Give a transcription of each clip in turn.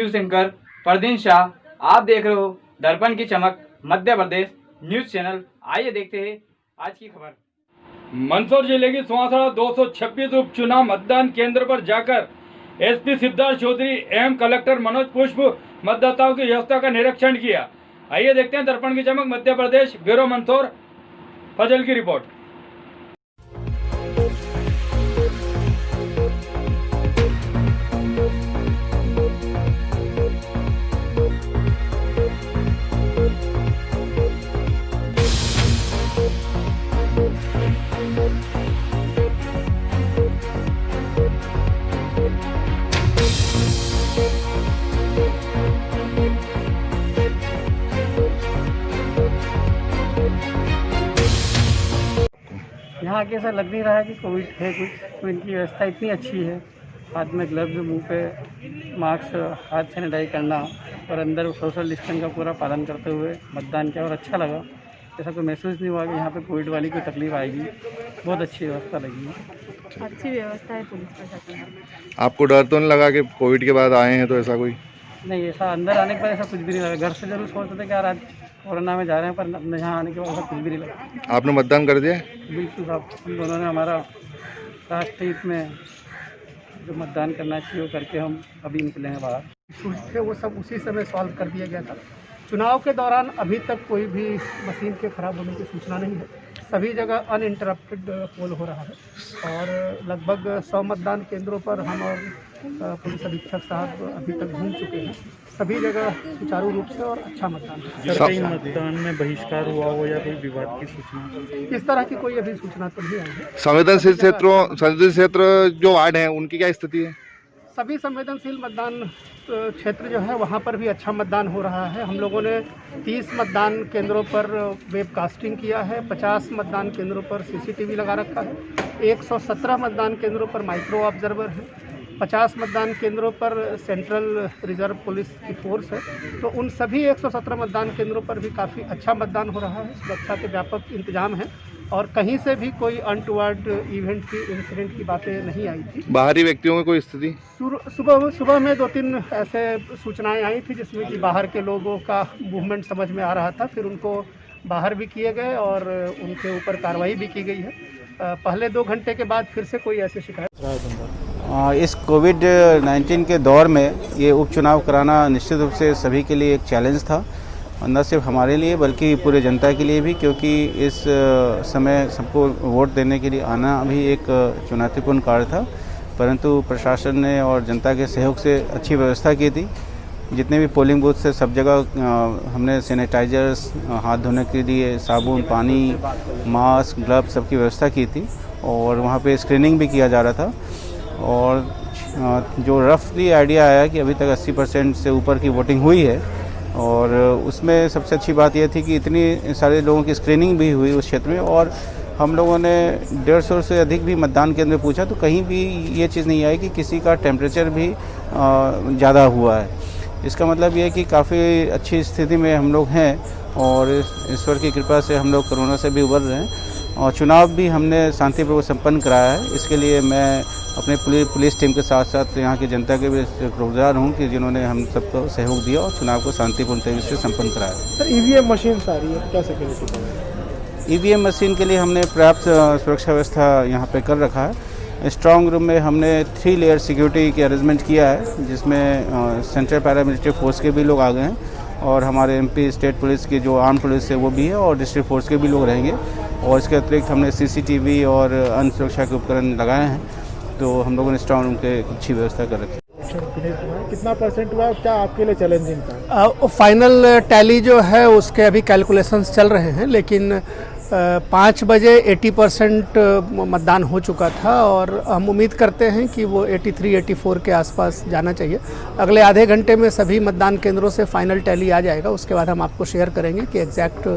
News anchor परदीन Shah, आप देख रहे हो दर्पण की चमक मध्य प्रदेश न्यूज चैनल। आइए देखते हैं आज की खबर। मंदसौर जिले की सुहासड़ा 226 उपचुनाव मतदान केंद्र पर जाकर एसपी सिद्धार्थ चौधरी एवं कलेक्टर मनोज पुष्प मतदाताओं की व्यवस्था का निरीक्षण किया। आइए देखते हैं दर्पण की चमक मध्य प्रदेश ब्यूरो मंदसौर फजल की रिपोर्ट। यहाँ आके ऐसा लग नहीं रहा है कि कोविड है कुछ, तो इनकी व्यवस्था इतनी अच्छी है। हाथ में ग्लव्स, मुंह पे मास्क, हाथ सैनिटाइज करना और अंदर सोशल डिस्टेंस का पूरा पालन करते हुए मतदान किया और अच्छा लगा। ऐसा कोई महसूस नहीं हुआ कि यहाँ पे कोविड वाली कोई तकलीफ आएगी। बहुत अच्छी व्यवस्था लगी है। अच्छी व्यवस्था है पुलिस प्रशासन। आपको डर तो नहीं लगा कि कोविड के बाद आए हैं तो ऐसा कोई? नहीं, ऐसा अंदर आने के बाद ऐसा कुछ भी नहीं लगा। घर से जरूर सोचते थे कि यार आज कोरोना में जा रहे हैं, पर यहाँ आने के बाद ऐसा कुछ भी नहीं लगा। आपने मतदान कर दिया? बिल्कुल साहब, हम दोनों ने हमारा राष्ट्रीय हित में जो मतदान करना चाहिए वो करके हम अभी निकले हैं बाहर। इशूज थे वो सब उसी समय सॉल्व कर दिया गया था। चुनाव के दौरान अभी तक कोई भी मशीन के खराब होने की सूचना नहीं है। सभी जगह अनइंटरप्टेड पोल हो रहा है और लगभग 100 मतदान केंद्रों पर हम और पुलिस अधीक्षक साहब अभी तक घूम चुके हैं। सभी जगह सुचारू रूप से और अच्छा मतदान है। कहीं मतदान में बहिष्कार हुआ हो या कोई विवाद की सूचना? इस तरह की कोई अभी सूचना तो नहीं आई है। संवेदनशील क्षेत्र जो वार्ड हैं उनकी क्या स्थिति है? सभी संवेदनशील मतदान क्षेत्र जो है वहाँ पर भी अच्छा मतदान हो रहा है। हम लोगों ने 30 मतदान केंद्रों पर वेबकास्टिंग किया है, 50 मतदान केंद्रों पर सीसीटीवी लगा रखा है, 117 मतदान केंद्रों पर माइक्रो ऑब्जर्वर है, 50 मतदान केंद्रों पर सेंट्रल रिजर्व पुलिस की फोर्स है। तो उन सभी 117 मतदान केंद्रों पर भी काफ़ी अच्छा मतदान हो रहा है। सुरक्षा के व्यापक इंतजाम हैं और कहीं से भी कोई अनटुवर्ड इवेंट की इंसिडेंट की बातें नहीं आई थी। बाहरी व्यक्तियों में कोई स्थिति? सुबह में 2-3 ऐसे सूचनाएं आई थी जिसमें कि बाहर के लोगों का मूवमेंट समझ में आ रहा था। फिर उनको बाहर भी किए गए और उनके ऊपर कार्रवाई भी की गई है। पहले 2 घंटे के बाद फिर से कोई ऐसी शिकायत? इस कोविड-19 के दौर में ये उपचुनाव कराना निश्चित रूप से सभी के लिए एक चैलेंज था, न सिर्फ हमारे लिए बल्कि पूरे जनता के लिए भी, क्योंकि इस समय सबको वोट देने के लिए आना भी एक चुनौतीपूर्ण कार्य था। परंतु प्रशासन ने और जनता के सहयोग से अच्छी व्यवस्था की थी। जितने भी पोलिंग बूथ से सब जगह हमने सैनिटाइजर्स, हाथ धोने के लिए साबुन, पानी, मास्क, ग्लव सबकी व्यवस्था की थी और वहाँ पे स्क्रीनिंग भी किया जा रहा था। और जो रफली आइडिया आया कि अभी तक 80% से ऊपर की वोटिंग हुई है और उसमें सबसे अच्छी बात यह थी कि इतनी सारे लोगों की स्क्रीनिंग भी हुई उस क्षेत्र में और हम लोगों ने 150 से अधिक भी मतदान केंद्र में पूछा तो कहीं भी ये चीज़ नहीं आई कि किसी का टेम्परेचर भी ज़्यादा हुआ है। इसका मतलब ये है कि काफ़ी अच्छी स्थिति में हम लोग हैं और ईश्वर की कृपा से हम लोग कोरोना से भी उबर रहे हैं और चुनाव भी हमने शांतिपूर्वक संपन्न कराया है। इसके लिए मैं अपने पुलिस टीम के साथ साथ यहाँ की जनता के भी शुक्रगुजार हूँ कि जिन्होंने हम सबको सहयोग दिया और चुनाव को शांतिपूर्ण तरीके से संपन्न कराया। सर, ईवीएम मशीन आ रही है, क्या सिक्योरिटी है? ईवीएम मशीन के लिए हमने पर्याप्त सुरक्षा व्यवस्था यहाँ पे कर रखा है। स्ट्रांग रूम में हमने 3 लेयर सिक्योरिटी की अरेंजमेंट किया है जिसमें सेंट्रल पैरामिलिट्री फोर्स के भी लोग आ गए हैं और हमारे एमपी स्टेट पुलिस की जो आर्म पुलिस है वो भी है और डिस्ट्रिक्ट फोर्स के भी लोग रहेंगे। और इसके अतिरिक्त हमने सीसीटीवी और अन्य सुरक्षा के उपकरण लगाए हैं। तो हम लोगों ने स्ट्रांग रूम के अच्छी व्यवस्था कर रखी है। कितना % हुआ, क्या आपके लिए चैलेंजिंग था? फाइनल टैली जो है उसके अभी कैलकुलेशंस चल रहे हैं, लेकिन 5 बजे 80% मतदान हो चुका था और हम उम्मीद करते हैं कि वो 83-84 के आसपास जाना चाहिए। अगले आधे घंटे में सभी मतदान केंद्रों से फाइनल टैली आ जाएगा। उसके बाद हम आपको शेयर करेंगे कि एग्जैक्ट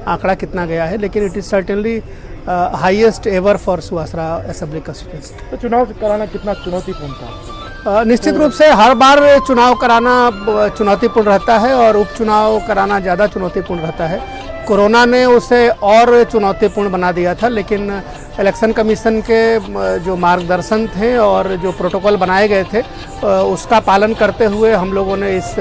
आंकड़ा कितना गया है, लेकिन it is certainly highest ever for सुहासड़ा असेंबली कंस्टिट्यूएंसी। तो चुनाव कराना कितना चुनौतीपूर्ण था? निश्चित रूप से हर बार चुनाव कराना चुनौतीपूर्ण रहता है और उपचुनाव कराना ज़्यादा चुनौतीपूर्ण रहता है। कोरोना ने उसे और चुनौतीपूर्ण बना दिया था, लेकिन इलेक्शन कमीशन के जो मार्गदर्शन थे और जो प्रोटोकॉल बनाए गए थे उसका पालन करते हुए हम लोगों ने इस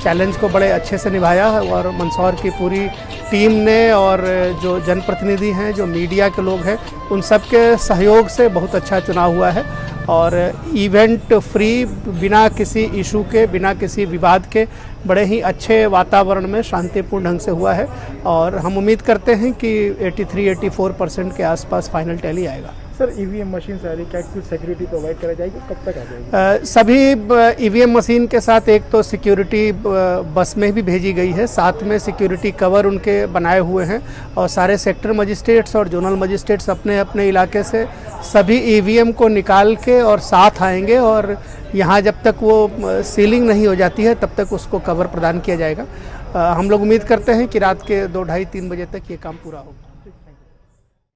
चैलेंज को बड़े अच्छे से निभाया है। और मंदसौर की पूरी टीम ने और जो जनप्रतिनिधि हैं, जो मीडिया के लोग हैं, उन सब के सहयोग से बहुत अच्छा चुनाव हुआ है और इवेंट फ्री, बिना किसी इशू के, बिना किसी विवाद के, बड़े ही अच्छे वातावरण में शांतिपूर्ण ढंग से हुआ है। और हम उम्मीद करते हैं कि 83-84% के आसपास फाइनल टैली आएगा। सर ईवीएम मशीन सारी क्या कुछ सिक्योरिटी प्रोवाइड करा जाएगी, कब तक आ जाएगी? सभी ईवीएम मशीन के साथ एक तो सिक्योरिटी बस में भी भेजी गई है, साथ में सिक्योरिटी कवर उनके बनाए हुए हैं और सारे सेक्टर मजिस्ट्रेट्स और जोनल मजिस्ट्रेट्स अपने अपने इलाके से सभी ईवीएम को निकाल के और साथ आएंगे और यहाँ जब तक वो सीलिंग नहीं हो जाती है तब तक उसको कवर प्रदान किया जाएगा। हम लोग उम्मीद करते हैं कि रात के 2, ढाई, 3 बजे तक ये काम पूरा होगा।